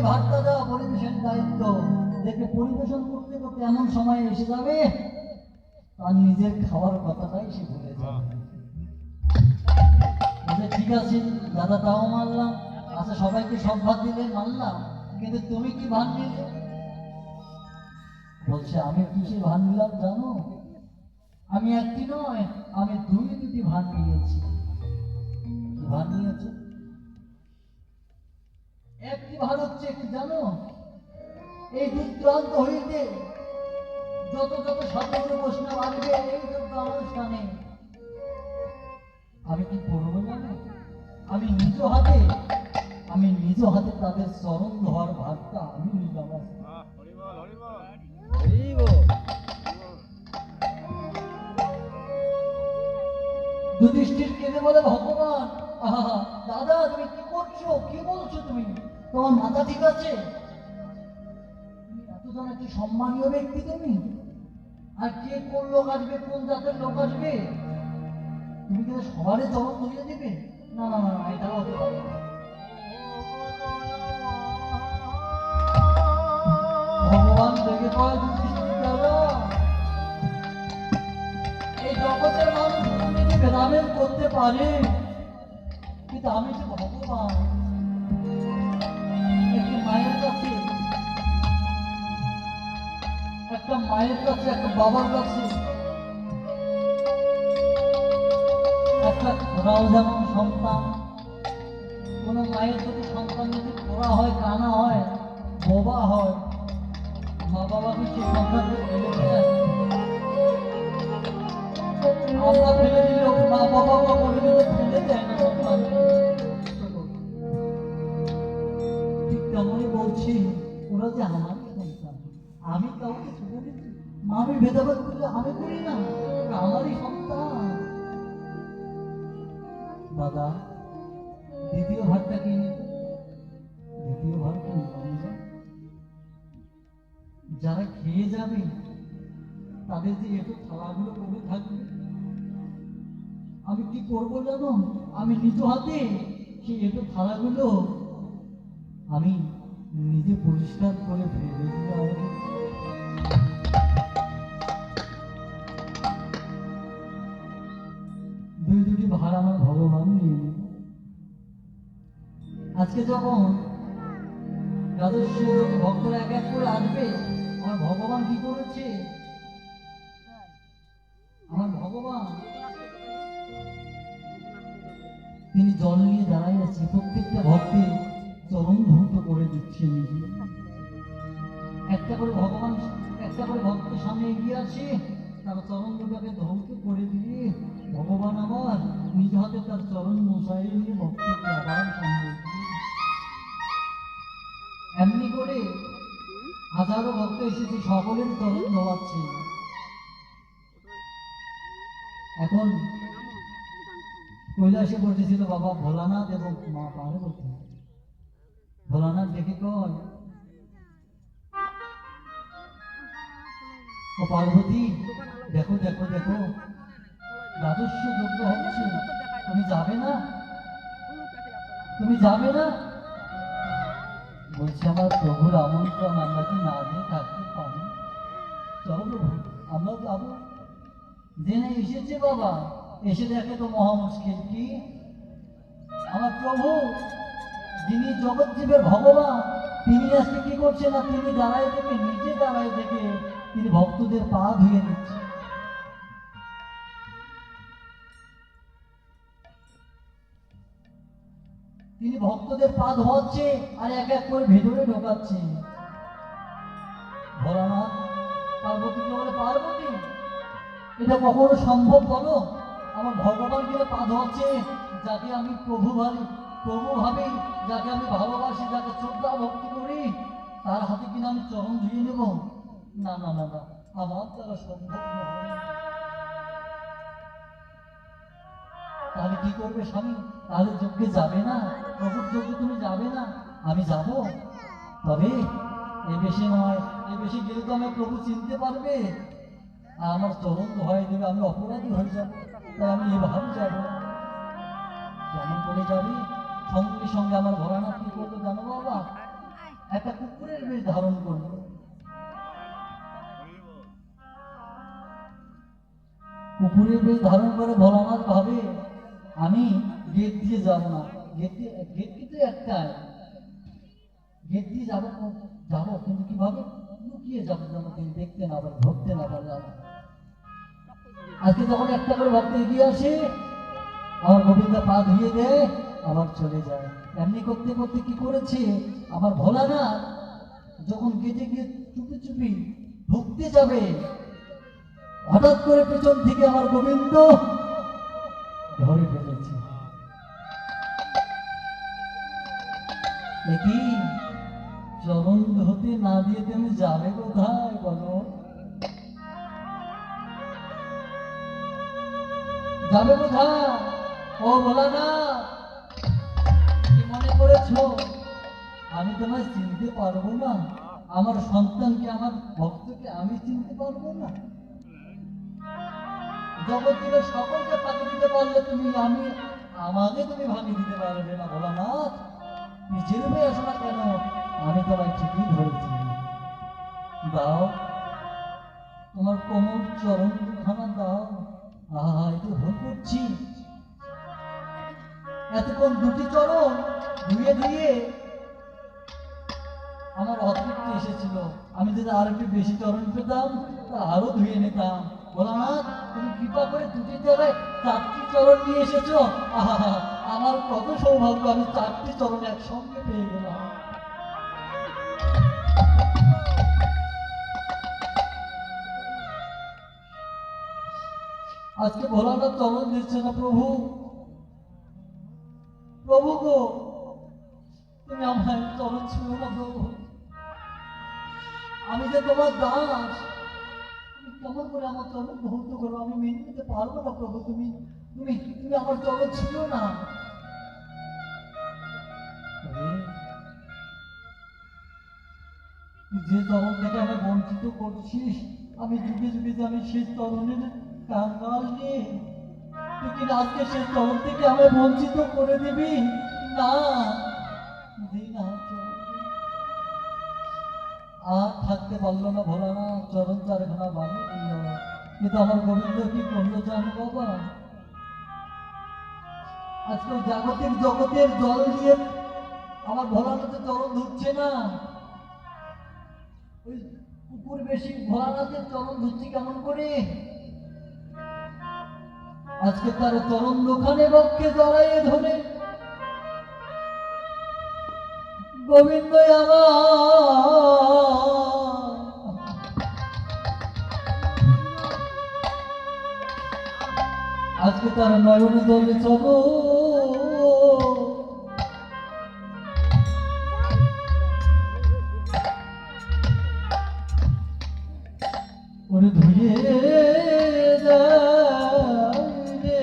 ভাতটা দেওয়া পরিবেশনের দায়িত্ব। দেখে পরিবেশন করতে করতে এমন সময় এসে যাবে তার নিজের খাওয়ার কথাটাই সে ভুলে যাবে। ঠিক আছে দাদা, তাও মানলাম। আচ্ছা সবাইকে সব ভাত দিলে মানলাম, কিন্তু তুমি কি ভাত নিলে? বলছে আমি কিসে ভাত নিলাম জানো? আমি একটি নয়, আমি দুটি ভাত নিয়েছি। কি ভাত নিয়েছে? একটি ভাত হচ্ছে কি জানো? এই দুর্দান্ত হইতে যত যত সাধারণ বৈষ্ণব আসবে এই যজ্ঞ অনুষ্ঠানে, আমি কি করবো জানো? আমি নিজ হাতে তাদের চরণ ধোয়ার ভাতটা আমি নিলাম। যুধিষ্ঠির কেঁদে বলে, ভগবান দাদা তুমি কি করছো? কি বলছো তুমি? তোমার মাথা ঠিক আছে? এতজন একটি সম্মানীয় ব্যক্তি তুমি, আর কে কোন লোক আসবে, কোন জাতের লোক আসবে, তুমি কিন্তু সবারই চরণ ধরিয়ে দিবে? না না না, এটা হতে পারে না। ভগবান দেখে কয়, যুধিষ্ঠির দাদা এই জগতের মানুষ তুমি কি ভেদাভেদ করতে পারে, কিন্তু আমি যে ভগবান। একটি মায়ের কাছে, একটা মায়ের কাছে, একটা বাবার কাছে, একটা খোরাও যেমন সন্তান। কোন মায়ের যদি সন্তান যদি খোরা হয়, কানা হয়, বোবা হয়, মা বাবা কি সেই সন্তানকে ফেলে দেয়? আমরা ফেলে দিলেও মা বাবা করে দিলে ফেলে দেয় না সন্তানকে। ঠিক তেমনই বলছি, ওরা যে আমার সন্তান, আমি কাউকে ছেড়ে দিচ্ছি? আমি ভেদাভেদ করলে আমি করি না, আমারই সন্তান। দাদা দ্বিতীয় ভাতটা কি নিত? দ্বিতীয় ভাতটা নিলাম। যারা খেয়ে যাবে তাদের যে একটু থালাগুলো পড়ে থাকবে, আমি কি করবো জানো? আমি নিজ হাতে সেই একটু থালাগুলো আমি নিজে পরিষ্কার করে ফেলে দিয়ে দুটি ভাড়া আমার ভগবান নিয়ে নিল। আজকে যখন রাজস্ব ভক্তরা এক এক করে আসবে, আমার ভগবান কি করেছে? আমার ভগবান তিনি জল নিয়ে দাঁড়াই আছে, প্রত্যেকটা ভক্তের চরণ ধৌত করে দিচ্ছে নিজে। একটা করে ভগবান একটা করে ভক্তের সামনে এগিয়ে আসে, তার চরণ দুটাকে ধৌত করে দিয়ে ভগবান আবার নিজ হাতে তার চরণ মশাই নিয়ে ভক্তকে আবার সামনে এমনি করে হাজারো ভক্ত এসেছে, সকলের চরণ ধোয়াচ্ছে। এখন কৈলাসে বসেছিল বাবা ভোলানাথ এবং মা পার্বতী। ভোলানাথ দেখে কয়, ও পার্বতী দেখো দেখো দেখো, রাজস্ব যজ্ঞ হচ্ছে, তুমি যাবে না? তুমি যাবে না? বলছে আমার প্রভুর আমন্ত্রণ, আমরা কি না দিয়ে থাকতে পারি? চলো প্রভু আমরা যাবো। জেনে এসেছে বাবা, এসে দেখে তো মহা মুশকিল। কি? আমার প্রভু যিনি জগৎজীবের ভগবান, তিনি আজকে কি করছে না, তিনি দাঁড়ায় থেকে, নিজে দাঁড়ায় থেকে তিনি ভক্তদের পা ধুয়ে নিচ্ছে। তিনি ভক্তদের পা ধোয়াচ্ছে আর এক এক করে ভেতরে ঢোকাচ্ছে। ভোলানাথ পার্বতীকে বলে, পার্বতী এটা কখনো সম্ভব বলো? আমার ভগবান কিনা পা ধোয়াচ্ছে, যাকে আমি প্রভু ভাবি, যাকে আমি ভালোবাসি, যাকে শ্রদ্ধা ভক্তি করি, তার হাতে কিনা আমি চরণ ধুয়ে নেব? না না না না, আমার দ্বারা সম্ভব নয়। তাহলে কি করবে স্বামী? তাহলে যজ্ঞে যাবে না? প্রভুর যজ্ঞে তুমি যাবে না? আমি যাব, তবে এ বেশি নয়, এ বেশি গেলে তো আমি প্রভু চিনতে পারবে আর আমার চরণ ধোয়াই দেবে, আমি অপরাধী হয়ে যাবো। তাই আমি এভাবে যাবো। কেমন করে যাবি? সঙ্গে সঙ্গে আমার ভোলানাথ কি করলো জানো বাবা? একটা কুকুরের বেশ ধারণ করলো। কুকুরের বেশ ধারণ করে ভোলানাথ ভাবে আমি গেট দিয়ে যাবো না, গেট কিন্তু একটাই, গেট দিয়ে যাবো যাবো কিন্তু কিভাবে লুকিয়ে যাবো যেন তিনি দেখতে না পারে, ধরতে না পারে। আজকে যখন একটা করে ভক্ত এগিয়ে আসে, আমার গোবিন্দ পা ধুয়ে দেয়, আবার চলে যায়। এমনি করতে করতে কি করেছে আমার ভোলানাথ, যখন গেটে গিয়ে চুপি চুপি ঢুকতে যাবে, হঠাৎ করে পেছন থেকে আমার গোবিন্দ ধরে ফেলেছে। দেখি চরণ ধুতে না দিয়ে তুমি যাবে কোথায় বলো, যাবে কোথায়? ও ভোলানাথ, কি মনে করেছো আমি তোমায় চিনতে পারবো না? আমার সন্তানকে, আমার ভক্তকে আমি চিনতে পারবো না? জগতের সকলকে ফাঁকি দিতে পারলে তুমি, আমাকে তুমি ভাঙিয়ে দিতে পারবে না ভোলানাথ। নিজের হয়ে আসো না কেন, আমি তোমায় ঠিকই ধরেছি। দাও তোমার কোমল চরণ দুখানা দাও। আহা, একটু ভুল করছি, এতক্ষণ দুটি চরণ ধুয়ে ধুয়ে আমার অতৃপ্তি এসেছিল। আমি যদি আর একটু বেশি চরণ পেতাম আরো ধুয়ে নিতাম। ভোলানাথ, তুমি কৃপা করে দুটি জায়গায় 4টি চরণ নিয়ে এসেছো। আহা, আমার কত সৌভাগ্য, আমি 4টি চরণ একসঙ্গে পেয়ে গেলাম। আজকে ভোলানাথ চরণ দিচ্ছে না। প্রভু, প্রভু গো, তুমি আমার চরণ ছুঁয়ো না প্রভু। আমি যে তোমার দাস, তুমি কেমন করে আমার চরণ ধৌত করো, আমি মেনে নিতে পারবো না প্রভু। তুমি তুমি তুমি আমার চরণ ছুঁয়ো না। যে চরণ থেকে আমি বঞ্চিত করছিস, আমি যুগে যুগে যে আমি সেই চরণের কাঙ্গাল নিয়ে, তুই কিনা আজকে সেই চরণ থেকে আমি বঞ্চিত করে দিবি না। আর থাকতে পারলো না ভোলানাথ, চরণ চারখানা বানিয়ে দিল। কিন্তু আমার গোবিন্দ কি করলো জানো বাবা, আজকে জাগতিক জগতের জল দিয়ে আমার ভোলানাথের চরণ ধুচ্ছে না, ওই কুকুর বেশি ভোলানাথের চরণ ধুচ্ছে কেমন করে? আজকে তার চরণ দোকানে বক্ষে জড়াইয়ে ধরে গোবিন্দ আমার, আজকে তার নয়নে জলে চলো ওরে ধুয়ে যায় রে।